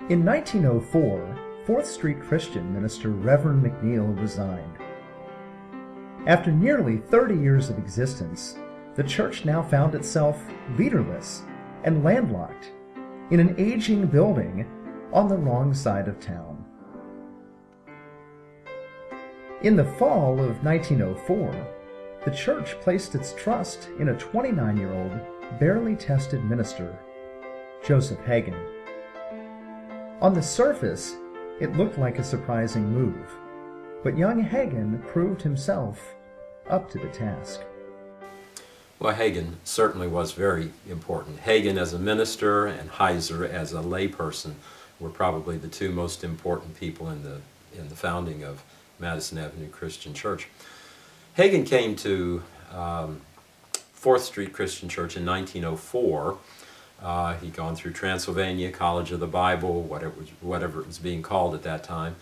In 1904, 4th Street Christian minister Reverend McNeil resigned. After nearly 30 years of existence, the church now found itself leaderless and landlocked in an aging building on the wrong side of town. In the fall of 1904, the church placed its trust in a 29-year-old, barely tested minister, Joseph Hagin. On the surface, it looked like a surprising move, but young Hagin proved himself up to the task. Well, Hagin certainly was very important. Hagin as a minister and Heiser as a layperson were probably the two most important people in the founding of Madison Avenue Christian Church. Hagin came to 4th Street Christian Church in 1904. He'd gone through Transylvania, College of the Bible, whatever it was being called at that time,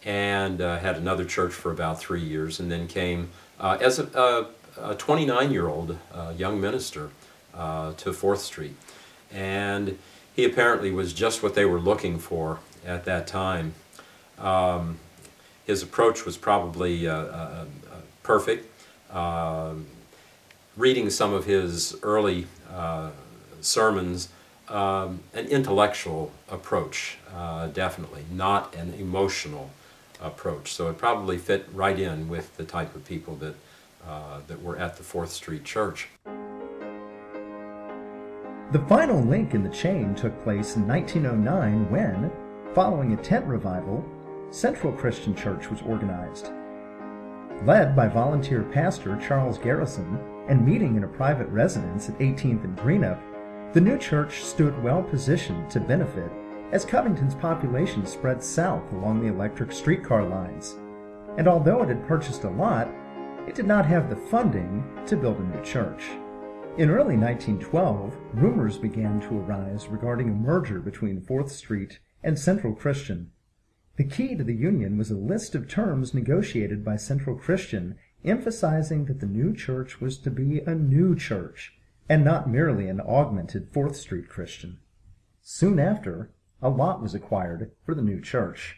and had another church for about 3 years, and then came as a 29-year-old young minister to 4th Street. And he apparently was just what they were looking for at that time. His approach was probably perfect. Reading some of his early sermons, an intellectual approach, definitely, not an emotional approach. So it probably fit right in with the type of people that were at the 4th Street Church. The final link in the chain took place in 1909 when, following a tent revival, Central Christian Church was organized. Led by volunteer pastor Charles Garrison and meeting in a private residence at 18th and Greenup, the new church stood well positioned to benefit as Covington's population spread south along the electric streetcar lines. And although it had purchased a lot, it did not have the funding to build a new church. In early 1912, rumors began to arise regarding a merger between 4th Street and Central Christian. The key to the union was a list of terms negotiated by Central Christian, emphasizing that the new church was to be a new church, and not merely an augmented 4th Street Christian. Soon after, a lot was acquired for the new church.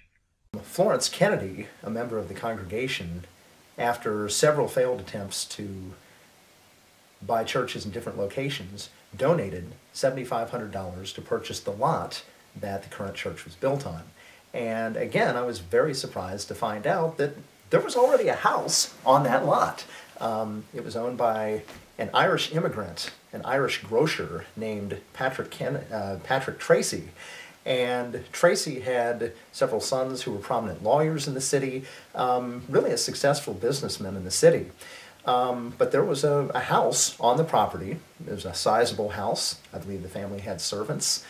Florence Kennedy, a member of the congregation, after several failed attempts to buy churches in different locations, donated $7,500 to purchase the lot that the current church was built on. And again, I was very surprised to find out that there was already a house on that lot. It was owned by an Irish immigrant, an Irish grocer named Patrick Tracy. And Tracy had several sons who were prominent lawyers in the city, really a successful businessman in the city. But there was a house on the property. It was a sizable house. I believe the family had servants,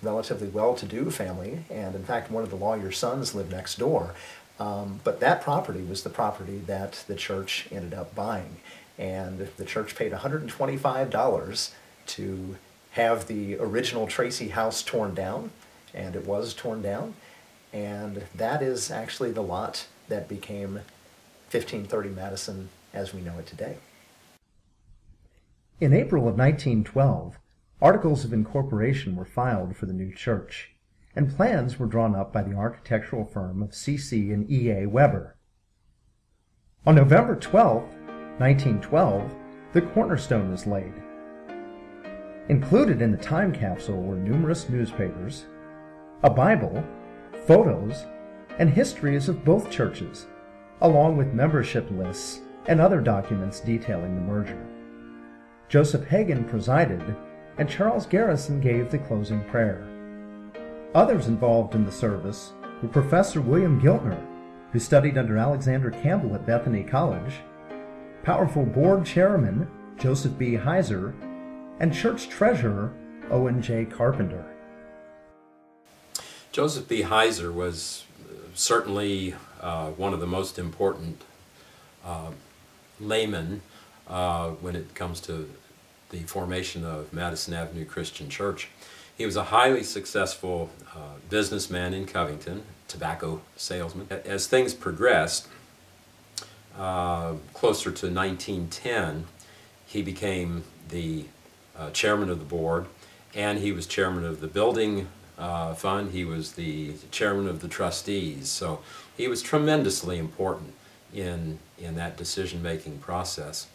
relatively well-to-do family, and in fact one of the lawyer's sons lived next door. But that property was the property that the church ended up buying. And the church paid $125 to have the original Tracy house torn down, and it was torn down. And that is actually the lot that became 1530 Madison as we know it today. In April of 1912, articles of incorporation were filed for the new church, and plans were drawn up by the architectural firm of C.C. and E.A. Weber. On November 12, 1912, the cornerstone was laid. Included in the time capsule were numerous newspapers, a Bible, photos, and histories of both churches, along with membership lists and other documents detailing the merger. Joseph Hagin presided, and Charles Garrison gave the closing prayer. Others involved in the service were Professor William Giltner, who studied under Alexander Campbell at Bethany College, powerful board chairman Joseph B. Heiser, and church treasurer Owen J. Carpenter. Joseph B. Heiser was certainly one of the most important laymen when it comes to the formation of Madison Avenue Christian Church. He was a highly successful businessman in Covington, tobacco salesman. As things progressed, closer to 1910, he became the chairman of the board, and he was chairman of the building fund. He was the chairman of the trustees, so he was tremendously important in that decision-making process.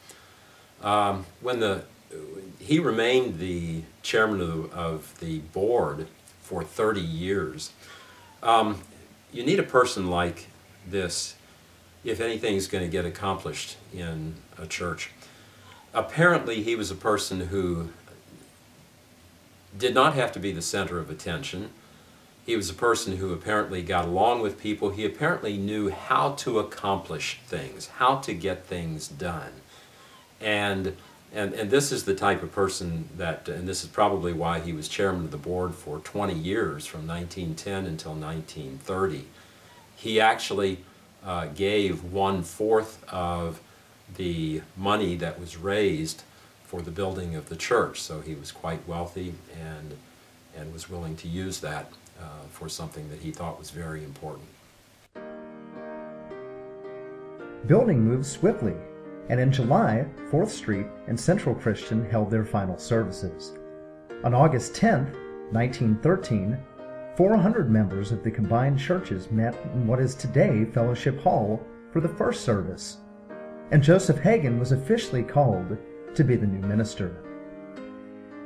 He remained the chairman of the board for 30 years. You need a person like this if anything's going to get accomplished in a church. Apparently, he was a person who did not have to be the center of attention. He was a person who apparently got along with people. He apparently knew how to accomplish things, how to get things done. And this is the type of person that, and this is probably why he was chairman of the board for 20 years, from 1910 until 1930. He actually gave 1/4 of the money that was raised for the building of the church, so he was quite wealthy and was willing to use that for something that he thought was very important. Building moved swiftly, and in July, 4th Street and Central Christian held their final services. On August 10, 1913, 400 members of the combined churches met in what is today Fellowship Hall for the first service, and Joseph Hagin was officially called to be the new minister.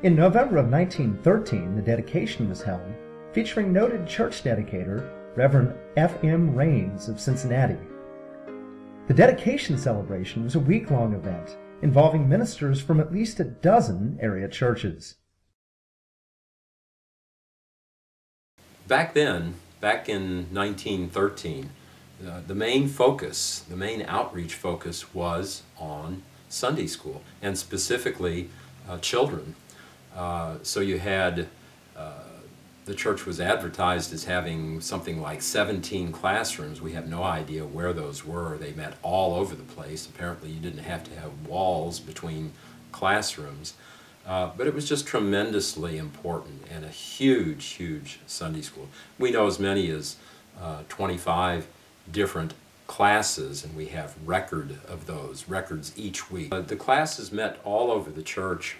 In November of 1913, the dedication was held, featuring noted church dedicator Reverend F.M. Raines of Cincinnati. The dedication celebration was a week-long event involving ministers from at least a dozen area churches. Back then, back in 1913, the main focus, the main outreach focus was on Sunday school, and specifically children. So you had, the church was advertised as having something like 17 classrooms. We have no idea where those were. They met all over the place. Apparently you didn't have to have walls between classrooms. But it was just tremendously important, and a huge, huge Sunday school. We know as many as 25 different classes, and we have record of those, records each week. The classes met all over the church.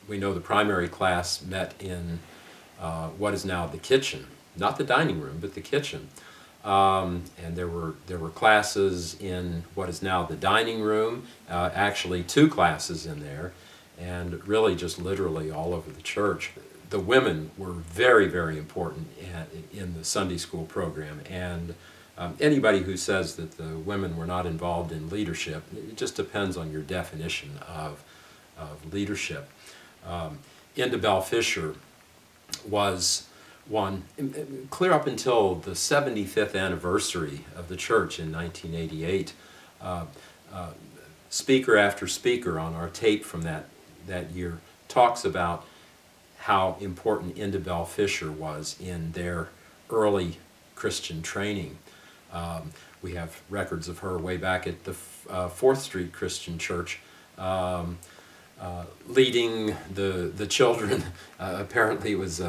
We know the primary class met in what is now the kitchen, not the dining room, but the kitchen. And there were classes in what is now the dining room, actually 2 classes in there, and really just literally all over the church. The women were very, very important in the Sunday school program, and anybody who says that the women were not involved in leadership, it just depends on your definition of leadership. Indabel Fisher was one, clear up until the 75th anniversary of the church in 1988, speaker after speaker on our tape from that year talks about how important Indabel Fisher was in their early Christian training. We have records of her way back at the 4th Street Christian Church, leading the children. Apparently it was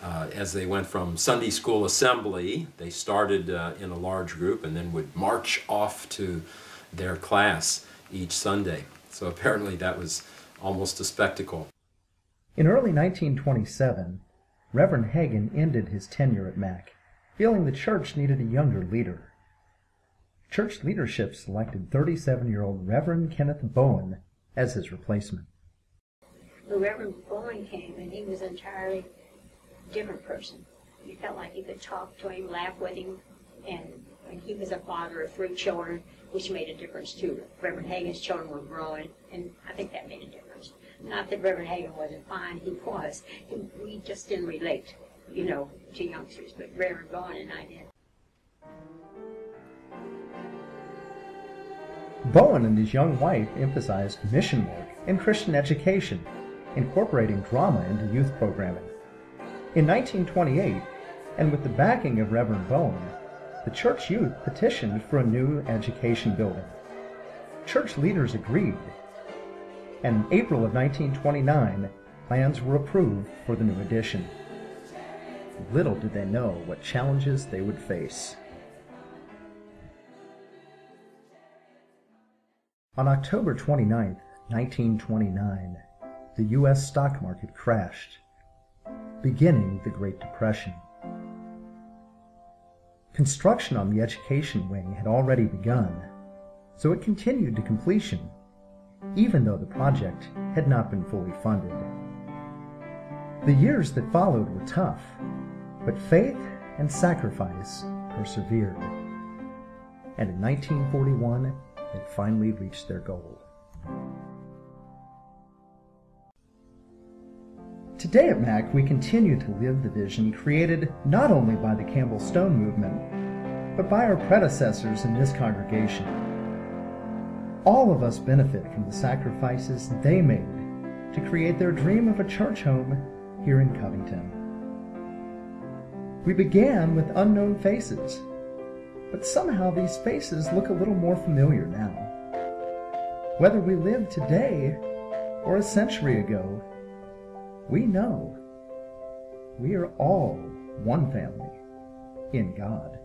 as they went from Sunday school assembly, they started in a large group and then would march off to their class each Sunday. So apparently that was almost a spectacle. In early 1927, Reverend Hagin ended his tenure at MACC, feeling the church needed a younger leader. Church leadership selected 37-year-old Reverend Kenneth Bowen as his replacement. The Reverend Bowen came, and he was an entirely different person. You felt like you could talk to him, laugh with him, and he was a father of 3 children, which made a difference too. Reverend Hagin's children were growing, and I think that made a difference. Not that Reverend Hagin wasn't fine, he was. We just didn't relate, to youngsters, but Reverend Bowen and I did. Bowen and his young wife emphasized mission work and Christian education, incorporating drama into youth programming. In 1928, and with the backing of Reverend Bowen, the church youth petitioned for a new education building. Church leaders agreed, and in April of 1929, plans were approved for the new addition. Little did they know what challenges they would face. On October 29, 1929, the U.S. stock market crashed, beginning the Great Depression. Construction on the education wing had already begun, so it continued to completion, even though the project had not been fully funded. The years that followed were tough, but faith and sacrifice persevered. And in 1941, they finally reached their goal. Today at MACC, we continue to live the vision created not only by the Campbell Stone movement, but by our predecessors in this congregation. All of us benefit from the sacrifices they made to create their dream of a church home here in Covington. We began with unknown faces, but somehow these faces look a little more familiar now. Whether we live today or a century ago, we know we are all one family in God.